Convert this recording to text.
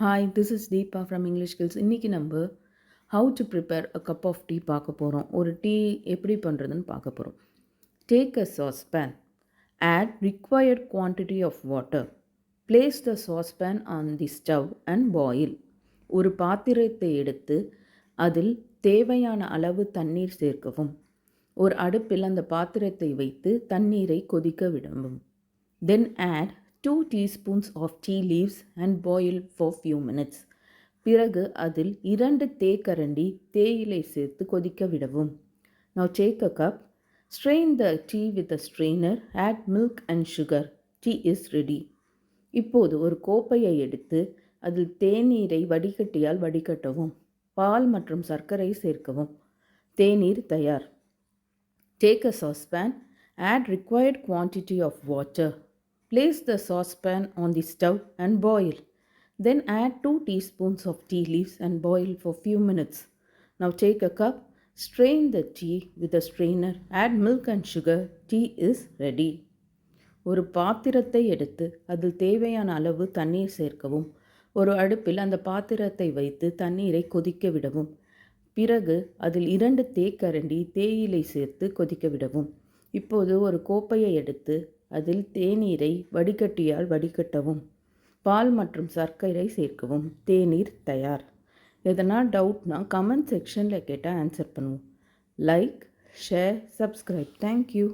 Hi, this is Deepa from English skills. இன்றைக்கி நம்ம how to prepare a cup of tea பார்க்க போகிறோம். ஒரு டீ எப்படி பண்ணுறதுன்னு பார்க்க போகிறோம். Take a saucepan, add required quantity of water, place the saucepan on the stove and boil. ஒரு பாத்திரத்தை எடுத்து அதில் தேவையான அளவு தண்ணீர் சேர்க்கவும். ஒரு அடுப்பில் அந்த பாத்திரத்தை வைத்து தண்ணீரை கொதிக்க விடவும். Then add 2 teaspoons of tea leaves and boil for few minutes. பிறகு அதில் 2 தேக்கரண்டி தேயிலை சேர்த்து கொதிக்க விடவும். Now take a cup, strain the tea with a strainer, add milk and sugar. Tea is ready. இப்போது ஒரு கோப்பையை எடுத்து அதில் தேநீரை வடிகட்டியால் வடிகட்டவும். பால் மற்றும் சர்க்கரை சேர்க்கவும். தேநீர் தயார். Take a saucepan, add required quantity of water. Place the saucepan on the stove and boil. Then add 2 teaspoons of tea leaves and boil for few minutes. Now take a cup, strain the tea with a strainer, add milk and sugar. Tea is ready. ஒரு பாத்திரத்தை எடுத்து அதில் தேவையான அளவு தண்ணீர் சேர்க்கவும். ஒரு அடுப்பில் அந்த பாத்திரத்தை வைத்து தண்ணீரை கொதிக்க விடவும். பிறகு அதில் 2 தேக்கரண்டி தேயிலை சேர்த்து கொதிக்க விடவும். இப்போது ஒரு கோப்பையை எடுத்து அதில் தேநீரை வடிகட்டியால் வடிகட்டவும். பால் மற்றும் சர்க்கரை சேர்க்கவும். தேநீர் தயார். எதனா டவுட்னா கமெண்ட் செக்ஷனில் கேட்டால் ஆன்சர் பண்ணுவோம். Like, share, subscribe. தேங்க்யூ.